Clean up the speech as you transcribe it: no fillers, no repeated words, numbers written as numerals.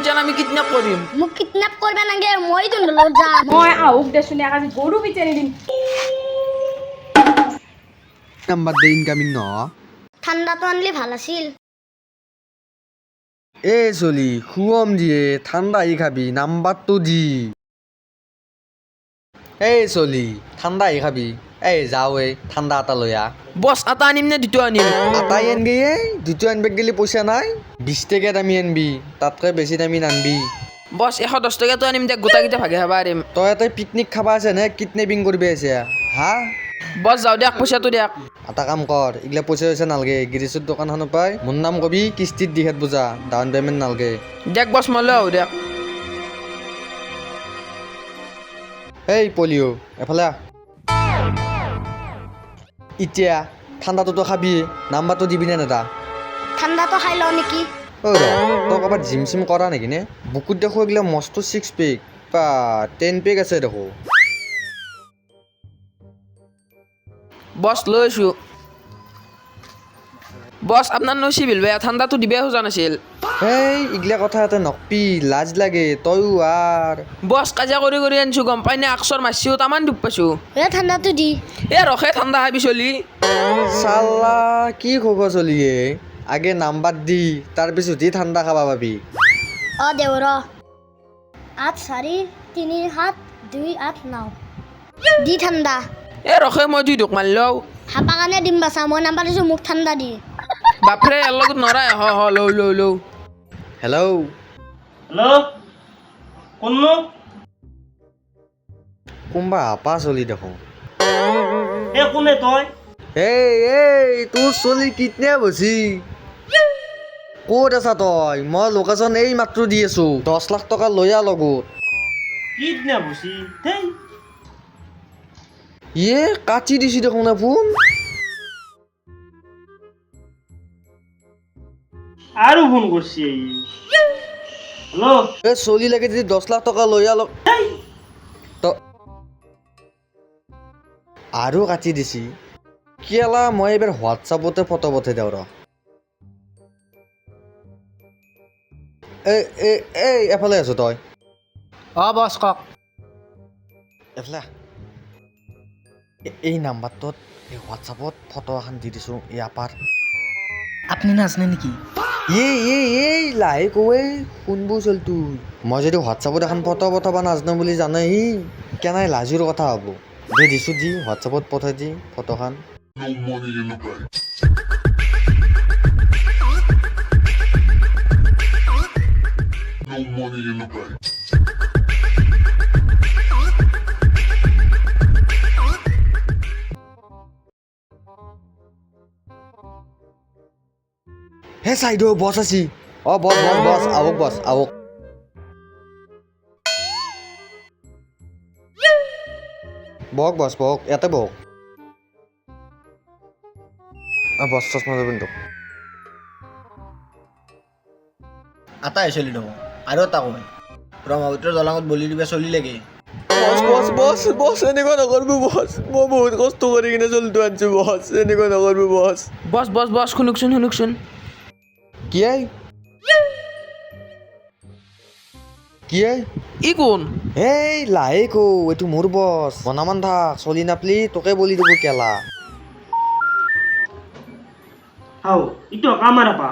জান আমি কিডন্যাপ কৰিম মোক কিডন্যাপ কৰবে নাগে মই তোৰ লগ যা মই আহুক দেচোন আজি গৰু বিচাৰি দিম নাম্বার দে ইনকামিং ন ঠান্ডাটো আনলি ভাল আছিল এ চলি খুয়ম দিয়ে ঠান্ডা আহি খাবি নাম্বারটো দি এই চলি ঠান্ডা আহি খাবি এই যাও এই ঠান্ডা এটা লৈ আহ বস আটা আনিম নে দুটো আনিম আটাই আনবি এই দুটো আনবাক গেলি পইচা নাই 20 টাকা দামী আনবি তাতকৈ বেছি দামী নানবি বস 110 টকাটো আনিম দে গোটাকেইটা ভাগে খাবা পাৰিম তই এটা পিকনিক খাবা আছে নে কিডনেপিং কৰিবি আছে হা বস যাও দিয়ক পইচাটো দিয়ক এটা কাম কৰ এইগিলা পইচা চইচা নালগে গিৰিচৰ দোকানখনৰ পাই মোৰ নাম কবি কিস্তিত দিখাত বুজা ডাউন পেমেণ্ট নালগে দিয়ক বস মই লৈ আহোঁ দিয়ক এই পলিঅ' এফালে আহ এতিয়া ঠাণ্ডাটোতো খাবি নাম্বাৰটো দিবি নে নেদা ঠান্ডাটো খাই লও নেকি অ' তই ক'ৰবাত জিম চিম কৰা নেকি নে বুকুত দেখো এইগিলা মস্ত 6 পেক বা 10 পেক আছে দেখো বস লৈ আছোঁ বস আপোনাৰ নো চিভিল বেয়া ঠাণ্ডাটো দিবে খোজা নাছিল এই এইগিলা কথা এটা নকবি লাজ লাগে তয়ো আৰ বস কাজিয়া কৰি কৰি আনিছোঁ গম পাই নে আকচৰ মাৰিছোঁ তামান দুখ পাইছোঁ এ ঠান্ডাটো দি এ ৰখে ঠাণ্ডা খাবি চলি চাল্লা কি খোক চলিয়ে আগে নাম্বাৰ দি তাৰপিছতহি ঠাণ্ডা খাবা পাবি অ দেও ৰ 8 4 3 7 2 8 9 দি ঠান্ডা এ ৰখে মই দুই ঢোক মাৰি লওঁ হাপা কানে দিম বাছা মই নাম্বাৰ দিছো মোক ঠান্ডা দি বাপৰে ইয়াৰ লগত নৰাই লৌ লৌ লৌ হেল্ল' হেল্ল' কোননো কোনোবা আপা চলি দেখোন এ কোনে তই এই তোৰ চলি কিডনেপ হৈছি ক'ত আছা তই মই লোকেশ্যন এই মাত্ৰ দি আছো 10 লাখ টকা লৈ আহ লগত কিডনেপ হৈছি ধেই ইয়ে কাটি দিছি দেখোন ফোন আৰু ফোন কৰিছে হেল্ল' এই চলি লাগে যদি 10 লাখ টকা লৈ আহ আৰু কাটি দিছি কেলা মই এইবাৰ হোৱাটছআপতে ফটো পঠাই দিওঁ ৰ এই এফালে আছো তই অ বস কওক এফালে এই নাম্বাৰটোত এই হোৱাটছআপত ফটো এখন দি দিছোঁ এই আপাৰ আপনি নাজানে নেকি এই লাহে কৱে শুনবো চল তুই মই যদি হোৱাটছআপত এখন ফটো পঠাব নাজানো বুলি জানে সি কেনাই লাজুৰ কথা হ'ব দে দিছোঁ দি হোৱাটছআপত পঠাই দি ফটোখন হে চাইদ বছ আছি অ বছ আহক বছ আহক বহক বছ বহক ইয়াতে বহক বছ চশমা যাবেন তো আটাই চলি দেব আৰু এটা কয় ব্ৰহ্মপুত্ৰ দলঙত বলি দিবা চলি লাগে বছ এনেকুৱা নকৰবো বছ মই বহুত কষ্ট কৰি কিনে চলিটো আনছো বছ এনেকুৱা নকৰবো বছ বস বস বস শুনকচোন কি ই কোন এই লাহে কো এইটো মোৰ বছ বনামান থাক চলি নাপলি তোকে বলি দিব কেলা হাও ইটো কামাৰ আপা